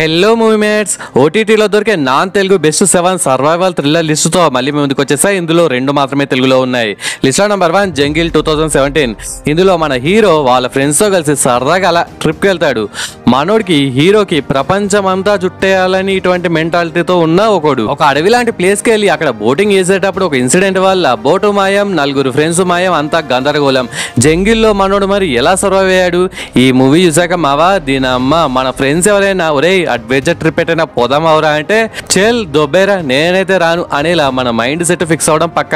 Hello movie mates, ఓటీటీలో దొరికే non Telugu best 7 survival thriller లిస్టుతో మళ్ళీ మేము ముందుకు వచ్చేసాయి. ఇందులో 2 మాత్రమే తెలుగులో ఉన్నాయి. List number 1 jungle 2017. ఇందులో మన హీరో వాళ్ళ ఫ్రెండ్స్తో కలిసి సరదాగా అలా ట్రిప్కి వెళ్తాడు. మనోడికి హీరోకి ప్రపంచం అంతా చుట్టేయాలని ఇటువంటి మెంటాలిటీతో ఉన్న ఒక అడవి లాంటి ప్లేస్కి వెళ్ళి అక్కడ బోటింగ్ చేసేటప్పుడు ఒక ఇన్సిడెంట్ వల్ల బోటు మాయం, 4 ఫ్రెండ్స్ మాయం, అంతా గందరగోళం. జంగిల్లో మనోడు మరి ఎలా సర్వైవ్ అయ్యాడు? ఈ మూవీ చూసాక మావా దీనమ్మ మన ఫ్రెండ్స్ ఎవరైనా ఒరే అడ్వెంచర్ ట్రిప్ పెట్టినా పోదాం అవరా అంటే చెల్ దొబ్బేరా నేనైతే రాను అనేలా మన మైండ్ సెట్ ఫిక్స్ అవడం పక్క.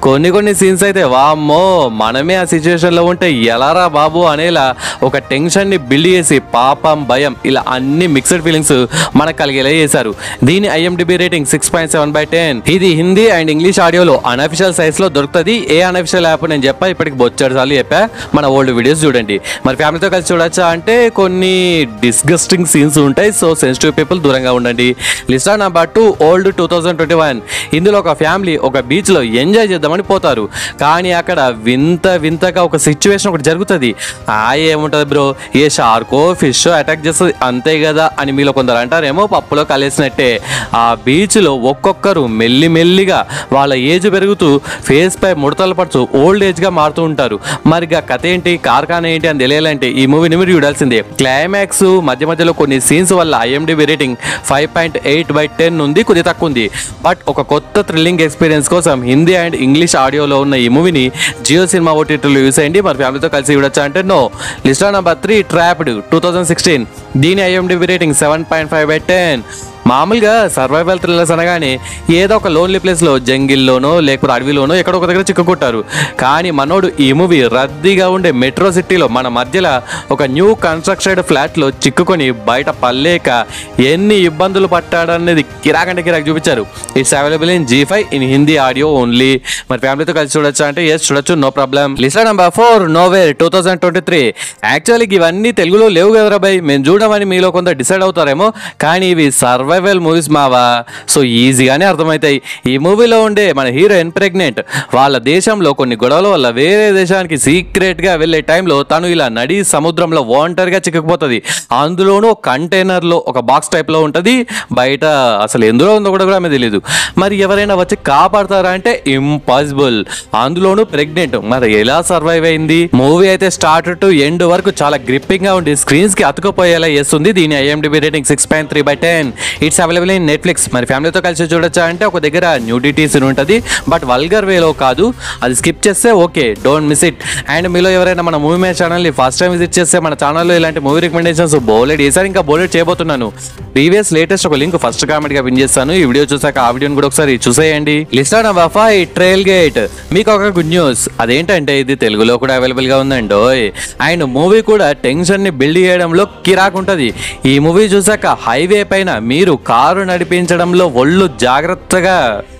కొన్ని సీన్స్ అయితే వామ్మో మనమే ఆ సిచ్యువేషన్ లో ఉంటే ఎలారా బాబు అనేలా ఒక టెన్షన్ ని బిల్డ్ చేసి పాపం భయం ఇలా అన్ని మిక్స్డ్ ఫీలింగ్స్ మనకు కలిగేలా చేశారు. దీని IMDb రేటింగ్ 6.7/10. ఇది హిందీ అండ్ ఇంగ్లీష్ ఆడియోలో అన్అఫిషియల్ సైజ్ లో దొరుకుతుంది. ఏ అన్అఫిషియల్ యాప్ నేను చెప్పా ఇప్పటికి బొచ్చాడు సార్లు చెప్పా. మన ఓల్డ్ వీడియోస్ చూడండి. మరి ఫ్యామిలీతో కలిసి చూడొచ్చా అంటే కొన్ని డిస్గస్టింగ్ సీన్స్ ఉంటాయి. సో సెన్సిటివ్ పీపుల్ దూరంగా ఉండండి. List number 2 old 2021. ఇందులో ఒక ఫ్యామిలీ ఒక బీచ్ లో ఎంజాయ్ చేద్దామని పోతారు. కానీ అక్కడ వింతగా ఒక సిచ్యువేషన్ ఒకటి జరుగుతుంది. ఏముంటది బ్రో, ఏ షార్కో ఫిష్ అటాక్ చేస్తుంది అంతే కదా అని మీలో కొందరు అంటారేమో. పప్పులో కలిసినట్టే ఆ బీచ్ లో ఒక్కొక్కరు మెల్లిగా వాళ్ళ ఏజ్ పెరుగుతూ ఫేస్ పై ముడతలు పడుతూ ఓల్డ్ ఏజ్ గా మారుతూ ఉంటారు. మరిగా కథ ఏంటి, కార్ఖానా ఏంటి అని తెలియాలంటే ఈ మూవీని మీరు చూడాల్సిందే. క్లైమాక్స్ మధ్యలో కొన్ని సీన్స్ వల్ల IMDb రేటింగ్ 5.8/10 ఉంది, కొద్ది తక్కువ ఉంది. బట్ ఒక కొత్త థ్రిల్లింగ్ ఎక్స్పీరియన్స్ కోసం హిందీ అండ్ ఇంగ్లీష్ ఆడియోలో ఉన్న ఈ మూవీని జియో సినిమా ఓటీటీలో యూస్ అయ్యండి. మరి ఫ్యామిలీతో కలిసి చూడొచ్చా అంటే నో. List number 3 trapped 2016. దీని IMDb రేటింగ్ 7.5/10. మామూలుగా సర్వైవల్ థ్రిల్లర్స్ అనగానే ఏదో ఒక లోన్లీ ప్లేస్లో జంగిల్లోనో లేకపోతే అడవిలోనో ఎక్కడో ఒక దగ్గర చిక్కుకుంటారు. కానీ మనోడు ఈ మూవీ రద్దీగా ఉండే మెట్రో సిటీలో మన మధ్యలో ఒక న్యూ కన్స్ట్రక్టెడ్ ఫ్లాట్లో చిక్కుకొని బయట పల్లేక ఎన్ని ఇబ్బందులు పట్టాడనేది కిరాకంటే కిరాక్ చూపించారు. It's available in G5 in Hindi audio only. మరి ఫ్యామిలీతో కలిసి చూడొచ్చా అంటే ఎస్ చూడొచ్చు, no problem. List number 4 nowhere 2023. Actually ఇవన్నీ తెలుగులో లేవు కదరా బై, మేము చూడమని మీలో కొంత డిసైడ్ అవుతారేమో. కానీ ఇవి సర్వైవల్ మూవీస్ మావా, సో ఈజీగానే అర్థమవుతాయి. ఈ మూవీలో ఉండే మన హీరోయిన్ ప్రెగ్నెంట్. వాళ్ళ దేశంలో కొన్ని గొడవల వల్ల వేరే దేశానికి సీక్రెట్ గా వెళ్లే టైంలో తను ఇలా నడి సముద్రంలో వాంటర్గా చిక్కుకుపోతుంది. అందులోనూ కంటైనర్ లో ఒక బాక్స్ టైప్ లో ఉంటది. బయట అసలు ఎందులో ఉందో కూడా ఆమె తెలియదు. మరి ఎవరైనా వచ్చి కాపాడతారా అంటే ఇంపాసిబుల్. అందులోనూ ప్రెగ్నెంట్, మరి ఎలా సర్వైవ్ అయింది? మూవీ అయితే స్టార్ట్ టు ఎండ్ వరకు చాలా గ్రిప్పింగ్ గా ఉండి స్క్రీన్స్ కి అతుకుపోయేలా చేస్తుంది. దీని IMDb rating 6.3/10. It's available in Netflix. మరి ఫ్యామిలీతో కలిసి చూడొచ్చా అంటే ఒక దగ్గర న్యూడిటీ సీన్ ఉంటుంది, బట్ వల్గర్ వేలో కాదు. అది స్కిప్ చేస్తే okay, don't miss it. And మీలో ఎవరైనా మన మూవీ మ్యాచ్ ఛానల్ని ఫస్ట్ టైం విజిట్ చేస్తే మన ఛానల్లో ఇలాంటి మూవీ రికమెండేషన్స్ బోలెడ్ ఈసారి ఇంకా బోలెడ్ చేయబోతున్నాను. ప్రీవియస్ లేటెస్ట్ ఒక లింక్ ఫస్ట్ కామెంట్ గా పిన్ చేస్తాను. ఈ వీడియో చూసాక ఆ వీడియోని కూడా ఒకసారి చూసేయండి. List number 5 trail gate. మీకు ఒక గుడ్ న్యూస్, అదేంటంటే ఇది తెలుగులో కూడా అవైలబుల్ గా ఉందండి. అండ్ మూవీ కూడా టెన్షన్ ని బిల్డ్ చేయడంలో కిరాక్ ఉంటుంది. ఈ మూవీ చూసాక హైవే పైన మీరు కారు నడిపించడంలో ఒళ్ళు జాగ్రత్తగా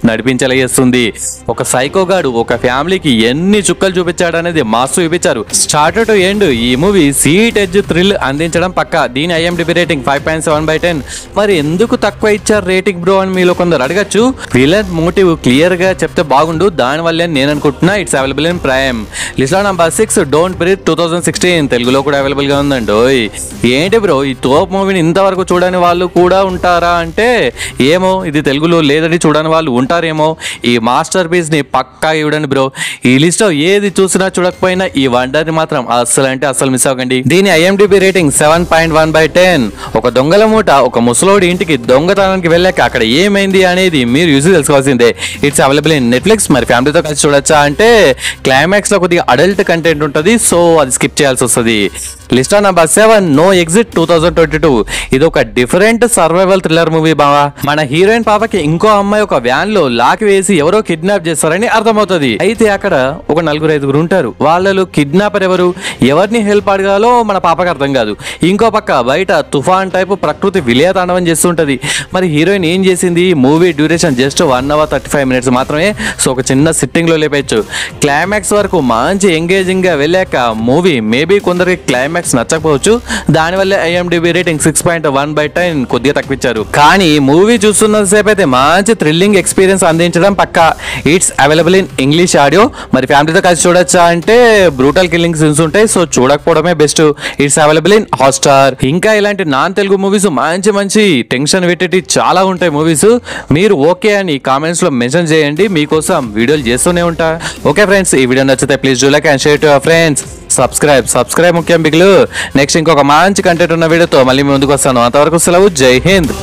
నడిపించేలా చేస్తుంది. ఒక సైకోగాడు ఒక ఫ్యామిలీకి ఎన్ని చుక్కలు చూపించాడు అనేది మాస్ చూపించారు. స్టార్ట్ టు ఎండ్ ఈ మూవీ సీట్ ఎడ్జ్ థ్రిల్ అందించడం పక్క. దీని IMDb రేటింగ్ 5.7/10. మరి ఎందుకు తక్కువ ఇచ్చారు రేటింగ్ బ్రో అని మీలో కొందరు అడగచ్చు. విలన్ మోటివ్ క్లియర్ గా చెప్తే బాగుండు, దానివల్లే నేను అనుకుంటున్నా. It's available in prime. List number 6 don't breathe 2016. తెలుగులో కూడా అవైలబుల్ గా ఉందండి. ఏంటి బ్రో ఈ తోప్ మూవీని ఇంతవరకు చూడని వాళ్ళు కూడా ఉంటారా అంటే ఏమో, ఇది తెలుగులో లేదని చూడని వాళ్ళు ఉంటారేమో. ఈ మాస్టర్ పీస్ ని పక్కా ఇవ్వడండి బ్రో. ఈ లిస్ట్ లో ఏది చూసినా చూడకపోయినా ఈ వండర్ ని మాత్రం అస్సలు మిస్ అవ్వకండి. దీని IMDb రేటింగ్ 7.1/10. ఒక దొంగల మూట ఒక ముసలోడి ఇంటికి దొంగతనానికి వెళ్ళాక అక్కడ ఏమైంది అనేది మీరు యూజ్ తెలుసుకోవాల్సిందే. It's available in Netflix. మరి ఫ్యామిలీతో కలిసి చూడొచ్చా అంటే క్లైమాక్స్ లో కొద్దిగా అడల్ట్ కంటెంట్ ఉంటుంది, సో అది స్కిప్ చేయాల్సి వస్తుంది. List number 7 no exit 2022. ఇది ఒక డిఫరెంట్ సర్వైవల్ థ్రిల్లర్ మూవీ బావా. మన హీరోయిన్ పాపకి ఇంకో అమ్మాయి ఒక వ్యాన్ లో లాక్ వేసి ఎవరో కిడ్నాప్ చేస్తారని అర్థమవుతుంది. అయితే అక్కడ ఒక 4-5 ఉంటారు. వాళ్ళు కిడ్నాపర్ ఎవరిని హెల్ప్ అడగాలో మన పాపకి అర్థం కాదు. ఇంకో పక్క బయట తుఫాన్ టైపు ప్రకృతి విలయతాండవం చేస్తుంటది. మరి హీరోయిన్ ఏం చేసింది? Movie duration just 1 hour 35 minutes మాత్రమే. సో ఒక చిన్న సిట్టింగ్ లో లేపచ్చు. క్లైమాక్స్ వరకు మంచి ఎంగేజింగ్ గా వెళ్ళాక మూవీ మేబీ కొందరికి క్లైమాక్స్ నచ్చకపోవచ్చు. దానివల్ల IMDb రేటింగ్ 6.1/10 కొద్దిగా తక్కువ ఇచ్చారు. కానీ మూవీ చూస్తున్న సేపు అయితే మంచి థ్రిల్లింగ్ ఎక్స్పీరియన్స్ ఎక్స్పీరియన్స్ అందించడం పక్కా. It's available in English audio. మరి ఫ్యామిలీతో కలిసి చూడొచ్చా అంటే బ్రూటల్ కిల్లింగ్ సీన్స్ ఉంటాయి, సో చూడకపోవడమే best. It's available in Hotstar. ఇంకా ఇలాంటి నాన్ తెలుగు మూవీస్ మంచి మంచి టెన్షన్ పెట్టేటి చాలా ఉంటాయి మూవీస్. మీరు ఓకే అని కామెంట్స్ లో మెన్షన్ చేయండి, మీకోసం వీడియోలు చేస్తూనే ఉంటా. ఓకే ఫ్రెండ్స్, ఈ వీడియో నచ్చితే please do like and share to your friends. Subscribe ముఖ్యం బిగులు. నెక్స్ట్ ఇంకొక మంచి కంటెంట్ ఉన్న వీడియోతో మళ్ళీ ముందుకు వస్తాను. అంతవరకు సెలవు. జై హింద్.